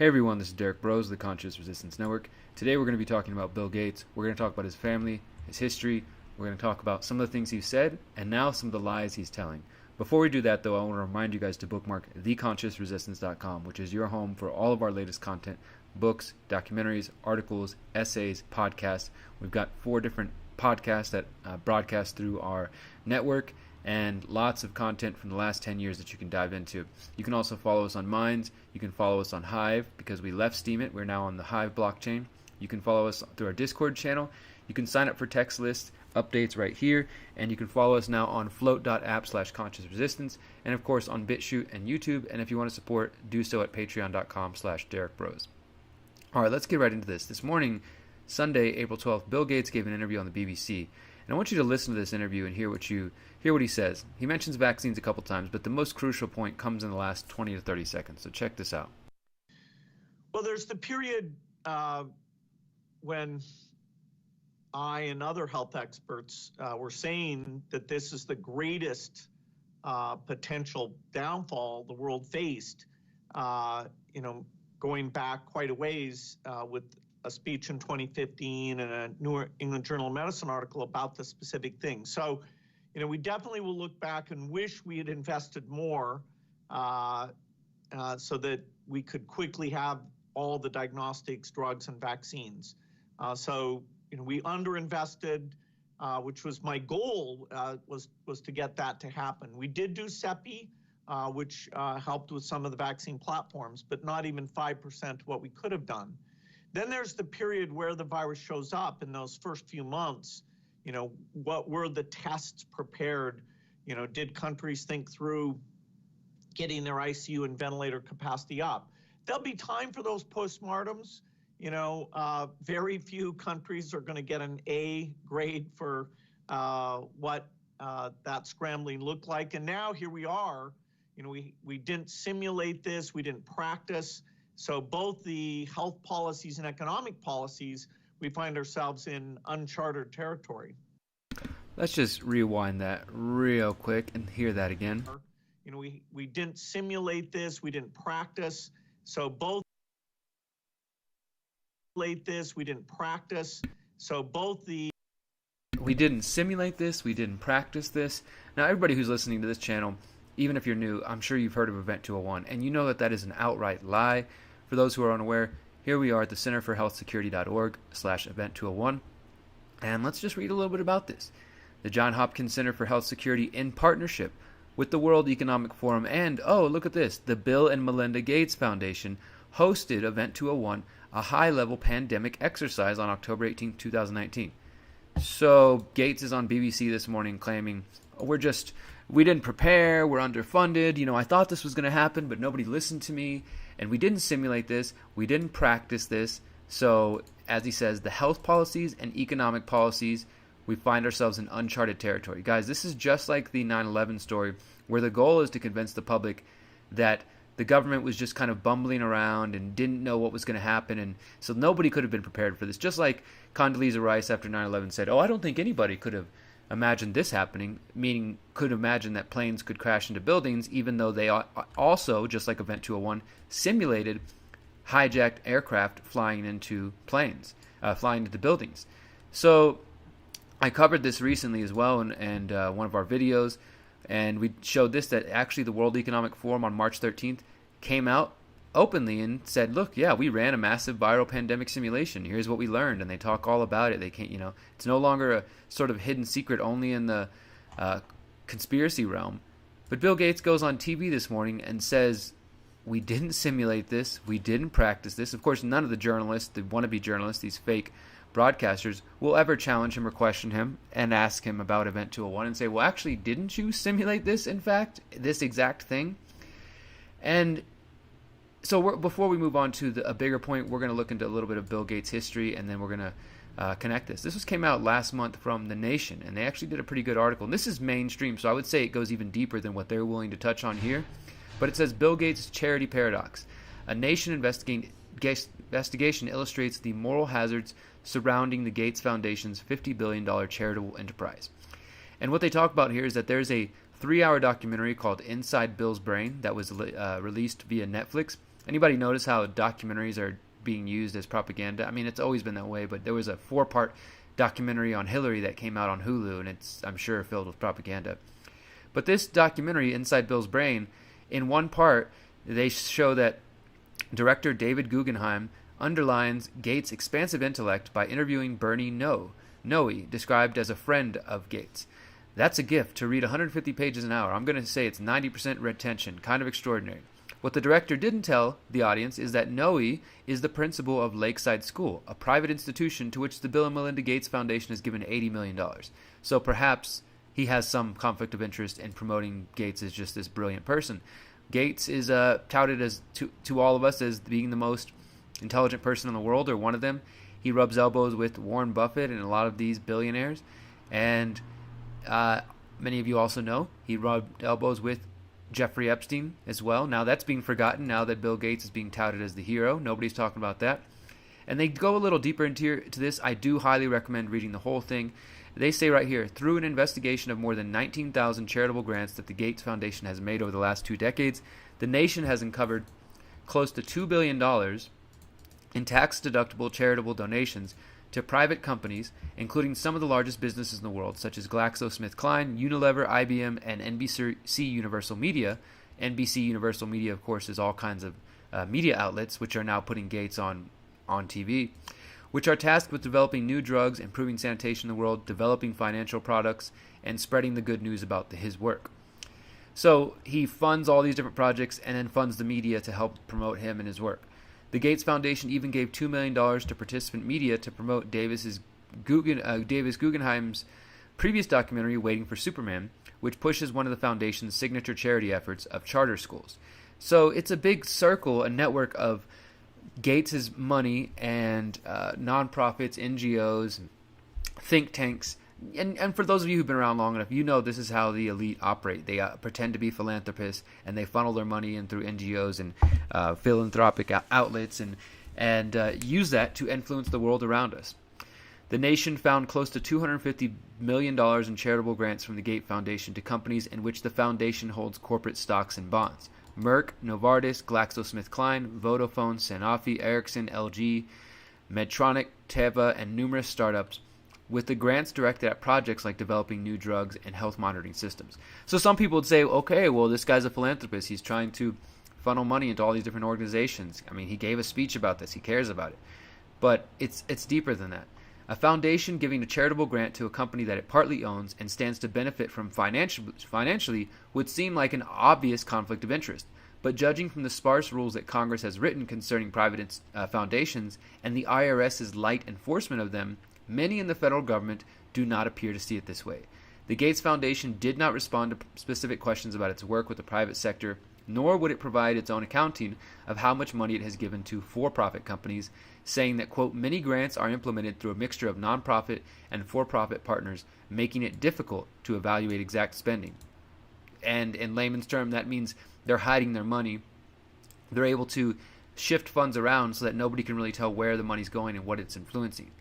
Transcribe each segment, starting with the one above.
Hey everyone, this is Derek Bros of the Conscious Resistance Network. Today we're going to be talking about Bill Gates. We're going to talk about his family, his history. We're going to talk about some of the things he's said and now some of the lies he's telling. Before we do that though, I want to remind you guys to bookmark theconsciousresistance.com, which is your home for all of our latest content, books, documentaries, articles, essays, podcasts. We've got 4 different podcasts that broadcast through our network and lots of content from the last 10 years that you can dive into. You can also follow us on Minds. You can follow us on Hive because we left Steemit. We're now on the Hive blockchain. You can follow us through our Discord channel. You can sign up for text list updates right here. And you can follow us now on float.app/consciousresistance. And of course on BitChute and YouTube. And if you want to support, do so at patreon.com/DerekBros. All right, let's get right into this. This morning, Sunday, April 12th, Bill Gates gave an interview on the BBC. And I want you to listen to this interview and hear what he says. He mentions vaccines a couple times, but the most crucial point comes in the last 20 to 30 seconds. So check this out. Well, there's the period when I and other health experts were saying that this is the greatest potential downfall the world faced, going back quite a ways with a speech in 2015 and a New England Journal of Medicine article about the specific thing. So, we definitely will look back and wish we had invested more so that we could quickly have all the diagnostics, drugs, and vaccines. We underinvested, which was my goal, was to get that to happen. We did do CEPI, which helped with some of the vaccine platforms, but not even 5% what we could have done. Then there's the period where the virus shows up in those first few months. What were the tests prepared? Did countries think through getting their ICU and ventilator capacity up? There'll be time for those postmortems. Very few countries are going to get an A grade for what that scrambling looked like. And now here we are. We didn't simulate this. We didn't practice. So both the health policies and economic policies, we find ourselves in uncharted territory. Let's just rewind that real quick and hear that again. We didn't simulate this. We didn't practice. So both we didn't practice. So both the We didn't simulate this. We didn't practice this. Now, everybody who's listening to this channel, even if you're new, I'm sure you've heard of Event 201, and you know that that is an outright lie. For those who are unaware, here we are at the Center for Health Security.org/Event 201, and let's just read a little bit about this. The Johns Hopkins Center for Health Security, in partnership with the World Economic Forum and, oh, look at this, the Bill and Melinda Gates Foundation, hosted Event 201, a high-level pandemic exercise on October 18, 2019. So Gates is on BBC this morning claiming, we didn't prepare, we're underfunded, I thought this was going to happen, but nobody listened to me, and we didn't simulate this, we didn't practice this. So, as he says, the health policies and economic policies, we find ourselves in uncharted territory. Guys, this is just like the 9/11 story, where the goal is to convince the public that the government was just kind of bumbling around and didn't know what was going to happen, and so nobody could have been prepared for this. Just like Condoleezza Rice after 9/11 said, I don't think anybody could have imagined this happening, meaning could imagine that planes could crash into buildings, even though they also, just like Event 201, simulated hijacked aircraft flying into planes, flying into buildings. So I covered this recently as well in one of our videos, and we showed this, that actually the World Economic Forum on March 13th came out openly and said, look, yeah, we ran a massive viral pandemic simulation. Here's what we learned, and they talk all about it. They can't, it's no longer a sort of hidden secret only in the conspiracy realm. But Bill Gates goes on TV this morning and says, we didn't simulate this, we didn't practice this. Of course, none of the journalists, the wannabe journalists, these fake broadcasters, will ever challenge him or question him and ask him about Event 201 and say, well, actually, didn't you simulate this, in fact, this exact thing? And so before we move on to a bigger point, we're going to look into a little bit of Bill Gates' history, and then we're going to connect this. This came out last month from The Nation, and they actually did a pretty good article. And this is mainstream, so I would say it goes even deeper than what they're willing to touch on here. But it says, Bill Gates' charity paradox. A Nation investigation illustrates the moral hazards surrounding the Gates Foundation's $50 billion charitable enterprise. And what they talk about here is that there's a 3-hour documentary called Inside Bill's Brain that was released via Netflix. Anybody notice how documentaries are being used as propaganda? I mean, it's always been that way, but there was a 4-part documentary on Hillary that came out on Hulu, and it's, I'm sure, filled with propaganda. But this documentary, Inside Bill's Brain, in one part, they show that director David Guggenheim underlines Gates' expansive intellect by interviewing Bernie Noe, described as a friend of Gates. That's a gift to read 150 pages an hour. I'm going to say it's 90% retention, kind of extraordinary. What the director didn't tell the audience is that Noe is the principal of Lakeside School, a private institution to which the Bill and Melinda Gates Foundation has given $80 million. So perhaps he has some conflict of interest in promoting Gates as just this brilliant person. Gates is touted as to all of us as being the most intelligent person in the world, or one of them. He rubs elbows with Warren Buffett and a lot of these billionaires. And many of you also know he rubbed elbows with Jeffrey Epstein as well. Now that's being forgotten now that Bill Gates is being touted as the hero. Nobody's talking about that. And they go a little deeper into this. I do highly recommend reading the whole thing. They say right here, through an investigation of more than 19,000 charitable grants that the Gates Foundation has made over the last 2 decades, the nation has uncovered close to $2 billion in tax-deductible charitable donations to private companies, including some of the largest businesses in the world, such as GlaxoSmithKline, Unilever, IBM, and NBC Universal Media. NBC Universal Media, of course, is all kinds of media outlets, which are now putting Gates on TV, which are tasked with developing new drugs, improving sanitation in the world, developing financial products, and spreading the good news about his work. So he funds all these different projects and then funds the media to help promote him and his work. The Gates Foundation even gave $2 million to participant media to promote Davis Guggenheim's previous documentary, Waiting for Superman, which pushes one of the foundation's signature charity efforts of charter schools. So it's a big circle, a network of Gates' money and nonprofits, NGOs, think tanks. And for those of you who've been around long enough, you know this is how the elite operate. They pretend to be philanthropists, and they funnel their money in through NGOs and philanthropic outlets and use that to influence the world around us. The nation found close to $250 million in charitable grants from the Gates Foundation to companies in which the foundation holds corporate stocks and bonds. Merck, Novartis, GlaxoSmithKline, Vodafone, Sanofi, Ericsson, LG, Medtronic, Teva, and numerous startups, with the grants directed at projects like developing new drugs and health monitoring systems. So some people would say, okay, well, this guy's a philanthropist. He's trying to funnel money into all these different organizations. I mean, he gave a speech about this. He cares about it. But it's deeper than that. A foundation giving a charitable grant to a company that it partly owns and stands to benefit from financially would seem like an obvious conflict of interest. But judging from the sparse rules that Congress has written concerning private foundations and the IRS's light enforcement of them, many in the federal government do not appear to see it this way. The Gates Foundation did not respond to specific questions about its work with the private sector, nor would it provide its own accounting of how much money it has given to for-profit companies, saying that, quote, many grants are implemented through a mixture of nonprofit and for-profit partners, making it difficult to evaluate exact spending. And in layman's term, that means they're hiding their money. They're able to shift funds around so that nobody can really tell where the money's going and what it's influencing.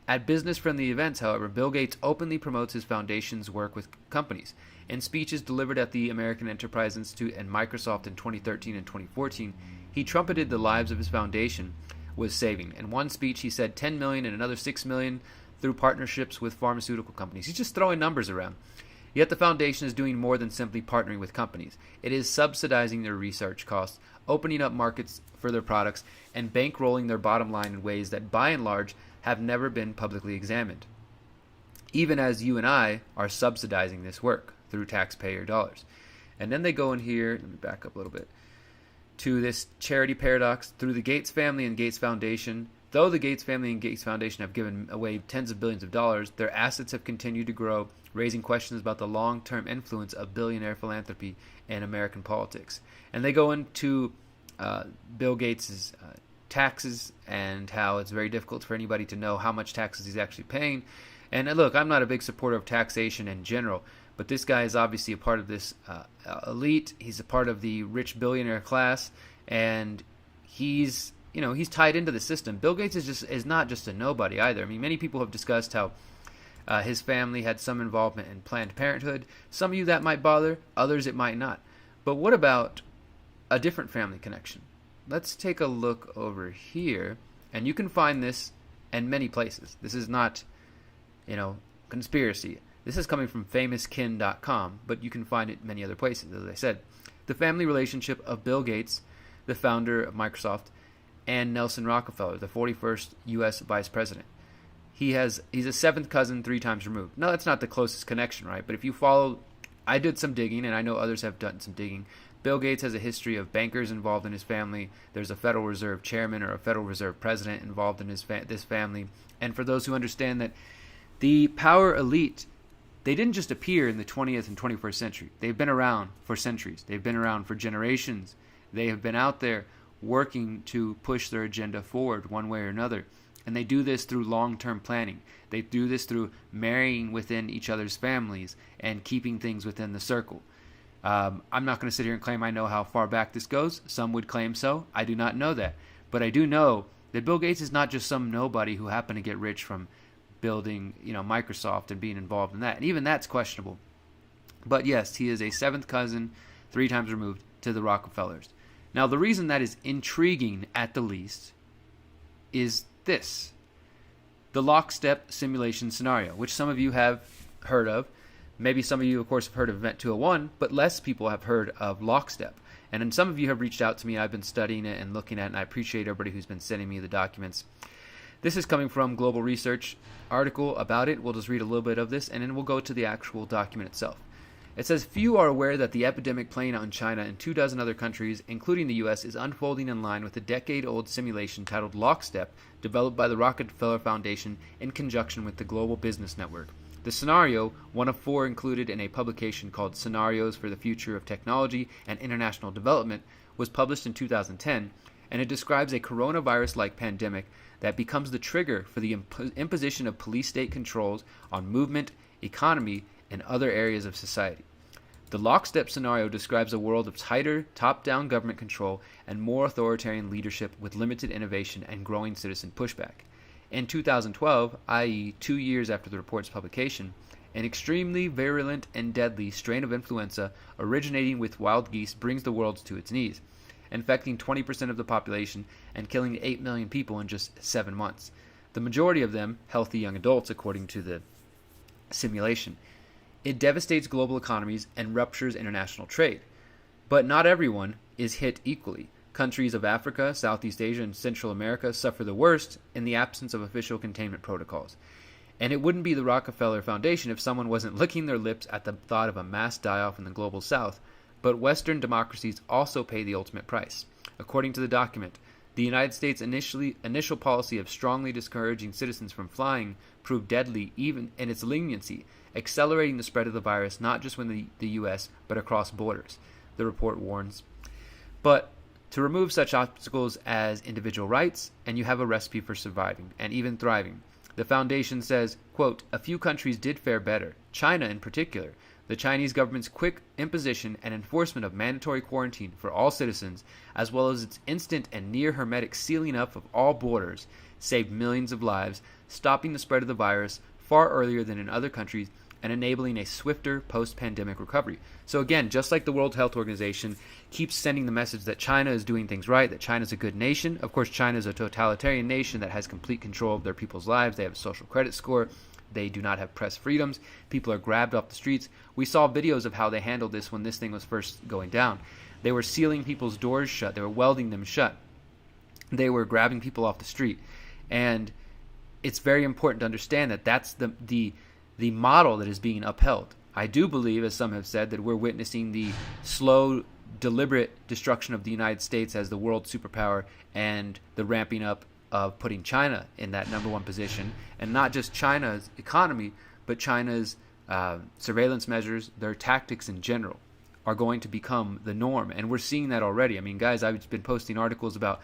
At business-friendly events, however, Bill Gates openly promotes his foundation's work with companies. In speeches delivered at the American Enterprise Institute and Microsoft in 2013 and 2014, he trumpeted the lives of his foundation was saving. In one speech, he said $10 million and another $6 million through partnerships with pharmaceutical companies. He's just throwing numbers around. Yet the foundation is doing more than simply partnering with companies. It is subsidizing their research costs, opening up markets for their products, and bankrolling their bottom line in ways that, by and large, have never been publicly examined, even as you and I are subsidizing this work through taxpayer dollars. And then they go in here, let me back up a little bit, to this charity paradox. Through the Gates family and Gates Foundation, though the Gates family and Gates Foundation have given away tens of billions of dollars, their assets have continued to grow, raising questions about the long-term influence of billionaire philanthropy in American politics. And they go into Bill Gates' taxes and how it's very difficult for anybody to know how much taxes he's actually paying. And look, I'm not a big supporter of taxation in general, but this guy is obviously a part of this elite. He's a part of the rich billionaire class, and he's tied into the system. Bill Gates is not just a nobody either. I mean, many people have discussed how his family had some involvement in Planned Parenthood. Some of you that might bother, others it might not. But what about a different family connection? let's take a look over here, and you can find this in many places. This is not, conspiracy. This is coming from famouskin.com, but you can find it many other places, as I said. The family relationship of Bill Gates, the founder of Microsoft, and Nelson Rockefeller, the 41st U.S. vice president. He's a seventh cousin 3 times removed. No, that's not the closest connection, right? But if you follow, I did some digging, and I know others have done some digging. Bill Gates has a history of bankers involved in his family. There's a Federal Reserve chairman or a Federal Reserve president involved in this family. And for those who understand that the power elite, they didn't just appear in the 20th and 21st century. They've been around for centuries. They've been around for generations. They have been out there working to push their agenda forward one way or another. And they do this through long-term planning. They do this through marrying within each other's families and keeping things within the circle. I'm not going to sit here and claim I know how far back this goes. Some would claim so. I do not know that. But I do know that Bill Gates is not just some nobody who happened to get rich from building, Microsoft and being involved in that. And even that's questionable. But yes, he is a 7th cousin, 3 times removed, to the Rockefellers. Now, the reason that is intriguing at the least is this: the lockstep simulation scenario, which some of you have heard of. Maybe some of you, of course, have heard of Event 201, but less people have heard of lockstep. And then some of you have reached out to me. I've been studying it and looking at it, and I appreciate everybody who's been sending me the documents. This is coming from Global Research article about it. We'll just read a little bit of this, and then we'll go to the actual document itself. It says, few are aware that the epidemic playing out in China and 24 other countries, including the U.S., is unfolding in line with a decade-old simulation titled Lockstep, developed by the Rockefeller Foundation in conjunction with the Global Business Network. The scenario, one of 4 included in a publication called Scenarios for the Future of Technology and International Development, was published in 2010, and it describes a coronavirus-like pandemic that becomes the trigger for the imposition of police state controls on movement, economy, and other areas of society. The lockstep scenario describes a world of tighter, top-down government control and more authoritarian leadership with limited innovation and growing citizen pushback. In 2012, i.e., 2 years after the report's publication, an extremely virulent and deadly strain of influenza originating with wild geese brings the world to its knees, infecting 20% of the population and killing 8 million people in just 7 months. The majority of them healthy young adults, according to the simulation. It devastates global economies and ruptures international trade. But not everyone is hit equally. Countries of Africa, Southeast Asia, and Central America suffer the worst in the absence of official containment protocols. And it wouldn't be the Rockefeller Foundation if someone wasn't licking their lips at the thought of a mass die-off in the global south. But Western democracies also pay the ultimate price. According to the document, the United States' initial policy of strongly discouraging citizens from flying proved deadly even in its leniency, accelerating the spread of the virus not just within the U.S., but across borders, the report warns. But to remove such obstacles as individual rights, and you have a recipe for surviving and even thriving. The foundation says, quote, a few countries did fare better, China in particular. The Chinese government's quick imposition and enforcement of mandatory quarantine for all citizens, as well as its instant and near hermetic sealing up of all borders, saved millions of lives, stopping the spread of the virus far earlier than in other countries and enabling a swifter post-pandemic recovery. So again, just like the World Health Organization keeps sending the message that China is doing things right, that China is a good nation. Of course, China is a totalitarian nation that has complete control of their people's lives. They have a social credit score. They do not have press freedoms. People are grabbed off the streets. We saw videos of how they handled this when this thing was first going down. They were sealing people's doors shut. They were welding them shut. They were grabbing people off the street. And it's very important to understand that that's the model that is being upheld. I do believe, as some have said, that we're witnessing the slow, deliberate destruction of the United States as the world superpower and the ramping up of putting China in that number one position. And not just China's economy, but China's surveillance measures, their tactics in general, are going to become the norm. And we're seeing that already. I mean, guys, I've been posting articles about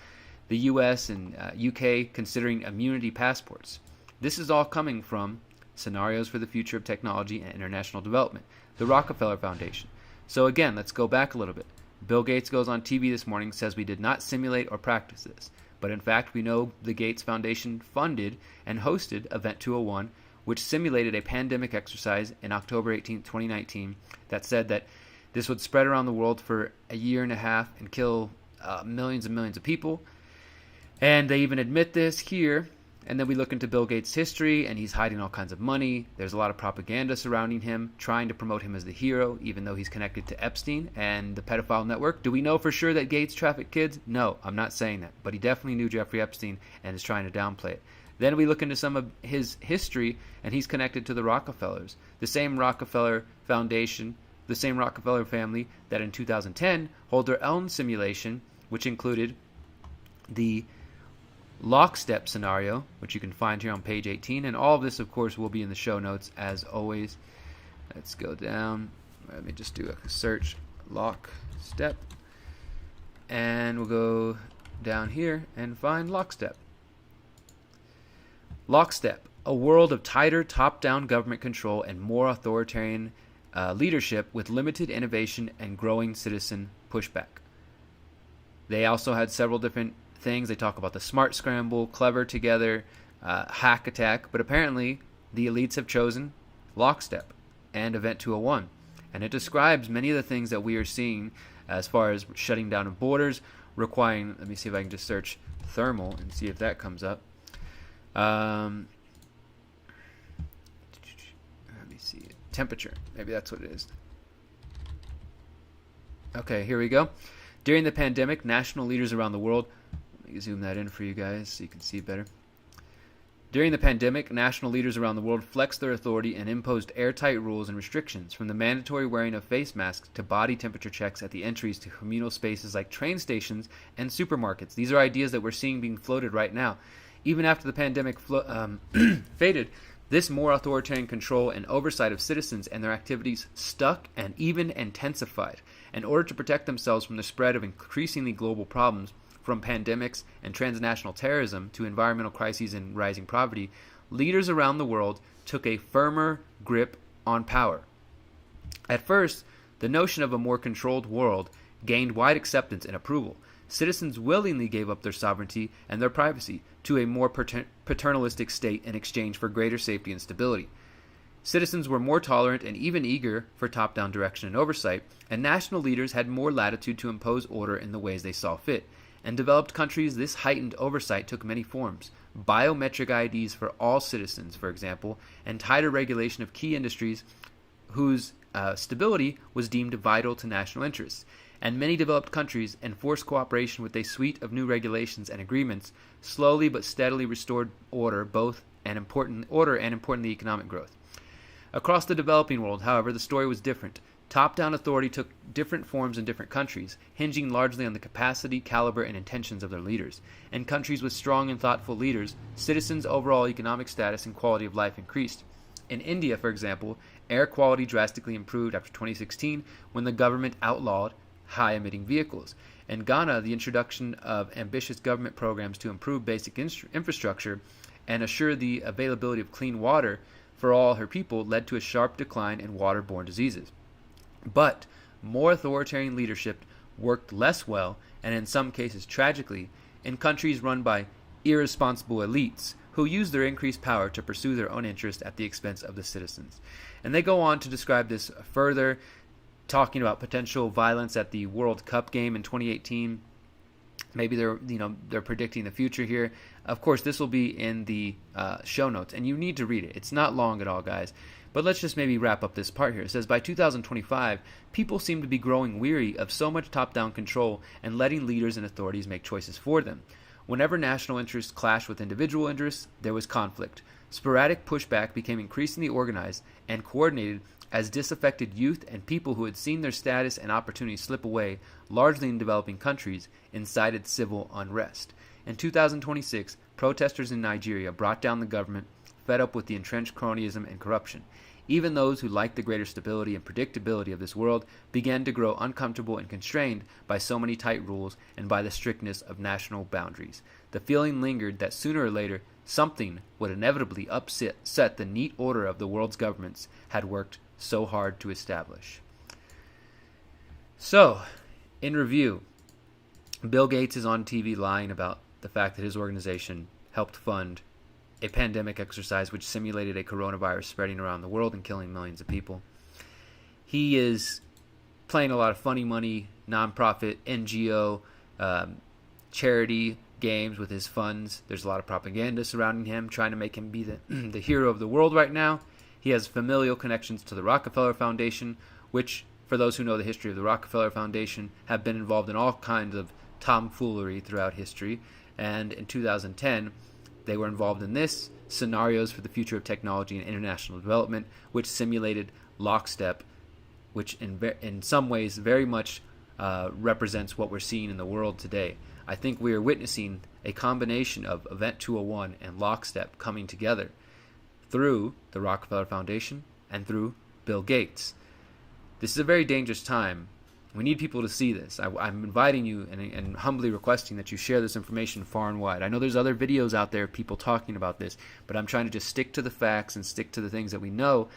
the U.S. and UK considering immunity passports. This is all coming from Scenarios for the Future of Technology and International Development, the Rockefeller Foundation. So again, let's go back a little bit. Bill Gates goes on TV this morning, says we did not simulate or practice this. But in fact, we know the Gates Foundation funded and hosted Event 201, which simulated a pandemic exercise in October 18, 2019, that said that this would spread around the world for a year and a half and kill millions and millions of people. And they even admit this here. And then we look into Bill Gates' history, and he's hiding all kinds of money. There's a lot of propaganda surrounding him, trying to promote him as the hero, even though he's connected to Epstein and the pedophile network. Do we know for sure that Gates trafficked kids? No, I'm not saying that. But he definitely knew Jeffrey Epstein and is trying to downplay it. Then we look into some of his history, and he's connected to the Rockefellers. The same Rockefeller Foundation, the same Rockefeller family that in 2010 hold their own simulation, which included the lockstep scenario, which you can find here on page 18, and all of this of course will be in the show notes as always. Let's go down. Let me just do a search, lockstep, and we'll go down here and find lockstep. Lockstep, a world of tighter top-down government control and more authoritarian leadership with limited innovation and growing citizen pushback. They also had several different things. They talk about the smart scramble, clever together, hack attack, but apparently the elites have chosen lockstep and Event 201. And it describes many of the things that we are seeing as far as shutting down of borders, requiring, let me see if I can just search thermal and see if that comes up. Let me see, temperature, maybe that's what it is. Okay, here we go. During the pandemic, national leaders around the world, let me zoom that in for you guys so you can see better. During the pandemic, national leaders around the world flexed their authority and imposed airtight rules and restrictions, from the mandatory wearing of face masks to body temperature checks at the entries to communal spaces like train stations and supermarkets. These are ideas that we're seeing being floated right now. Even after the pandemic faded, this more authoritarian control and oversight of citizens and their activities stuck and even intensified. In order to protect themselves from the spread of increasingly global problems, from pandemics and transnational terrorism to environmental crises and rising poverty, leaders around the world took a firmer grip on power. At first, the notion of a more controlled world gained wide acceptance and approval. Citizens willingly gave up their sovereignty and their privacy to a more paternalistic state in exchange for greater safety and stability. Citizens were more tolerant and even eager for top-down direction and oversight, and national leaders had more latitude to impose order in the ways they saw fit. In developed countries, this heightened oversight took many forms. Biometric IDs for all citizens, for example, and tighter regulation of key industries whose stability was deemed vital to national interests. And many developed countries enforced cooperation with a suite of new regulations and agreements, slowly but steadily restored order and importantly economic growth. Across the developing world, however, the story was different. Top-down authority took different forms in different countries, hinging largely on the capacity, caliber, and intentions of their leaders. In countries with strong and thoughtful leaders, citizens' overall economic status and quality of life increased. In India, for example, air quality drastically improved after 2016 when the government outlawed high-emitting vehicles. In Ghana, the introduction of ambitious government programs to improve basic infrastructure and assure the availability of clean water for all her people led to a sharp decline in waterborne diseases. But more authoritarian leadership worked less well, and in some cases tragically, in countries run by irresponsible elites who used their increased power to pursue their own interests at the expense of the citizens. And they go on to describe this further, talking about potential violence at the World Cup game in 2018. Maybe they're predicting the future here. Of course, this will be in the show notes, and you need to read it. It's not long at all, guys. But let's just maybe wrap up this part here. It says, by 2025, people seem to be growing weary of so much top-down control and letting leaders and authorities make choices for them. Whenever national interests clashed with individual interests, there was conflict. Sporadic pushback became increasingly organized and coordinated as disaffected youth and people who had seen their status and opportunities slip away, largely in developing countries, incited civil unrest. In 2026, protesters in Nigeria brought down the government, fed up with the entrenched cronyism and corruption. Even those who liked the greater stability and predictability of this world began to grow uncomfortable and constrained by so many tight rules and by the strictness of national boundaries. The feeling lingered that sooner or later something would inevitably upset the neat order of the world's governments had worked so hard to establish. So, in review, Bill Gates is on TV lying about the fact that his organization helped fund a pandemic exercise which simulated a coronavirus spreading around the world and killing millions of people. He is playing a lot of funny money, nonprofit, NGO, um, charity games with his funds. There's a lot of propaganda surrounding him, trying to make him be the hero of the world right now. He has familial connections to the Rockefeller Foundation, which, for those who know the history of the Rockefeller Foundation, have been involved in all kinds of tomfoolery throughout history. And in 2010, they were involved in this, Scenarios for the Future of Technology and International Development, which simulated lockstep, which in some ways very much represents what we're seeing in the world today. I think we are witnessing a combination of Event 201 and lockstep coming together through the Rockefeller Foundation and through Bill Gates. This is a very dangerous time. We need people to see this. I'm inviting you and humbly requesting that you share this information far and wide. I know there's other videos out there of people talking about this, but I'm trying to just stick to the facts and stick to the things that we know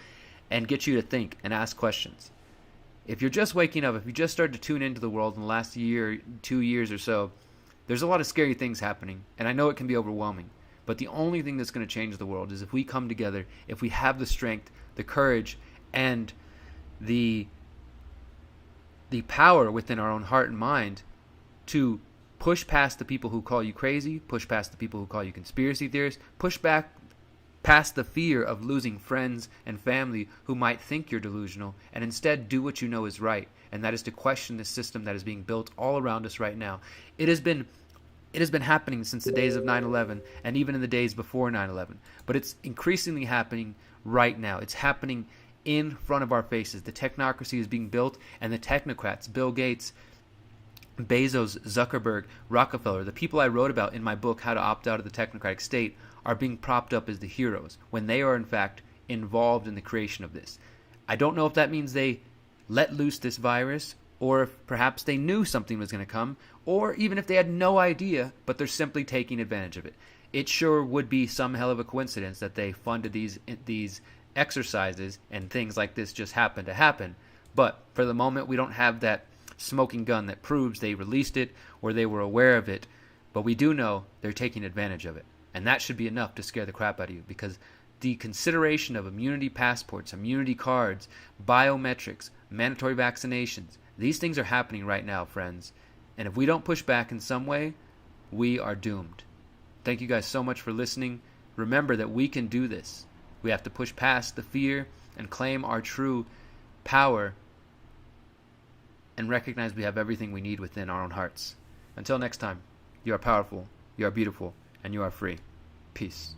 and get you to think and ask questions. If you're just waking up, if you just started to tune into the world in the last year, 2 years or so, there's a lot of scary things happening, and I know it can be overwhelming. But the only thing that's going to change the world is if we come together, if we have the strength, the courage, and the power within our own heart and mind to push past the people who call you crazy, push past the people who call you conspiracy theorists, push back past the fear of losing friends and family who might think you're delusional, and instead do what you know is right, and that is to question the system that is being built all around us right now. It has been happening since the days of 9/11 and even in the days before 9/11, but it's increasingly happening right now. It's happening in front of our faces. The technocracy is being built, and the technocrats, Bill Gates, Bezos, Zuckerberg, Rockefeller, the people I wrote about in my book, How to Opt Out of the Technocratic State, are being propped up as the heroes when they are in fact involved in the creation of this. I don't know if that means they let loose this virus, or if perhaps they knew something was going to come, or even if they had no idea, but they're simply taking advantage of it. It sure would be some hell of a coincidence that they funded these exercises and things like this just happen to happen. But for the moment, we don't have that smoking gun that proves they released it or they were aware of it. But we do know they're taking advantage of it. And that should be enough to scare the crap out of you, because the consideration of immunity passports, immunity cards, biometrics, mandatory vaccinations, these things are happening right now, friends. And if we don't push back in some way, we are doomed. Thank you guys so much for listening. Remember that we can do this. We have to push past the fear and claim our true power and recognize we have everything we need within our own hearts. Until next time, you are powerful, you are beautiful, and you are free. Peace.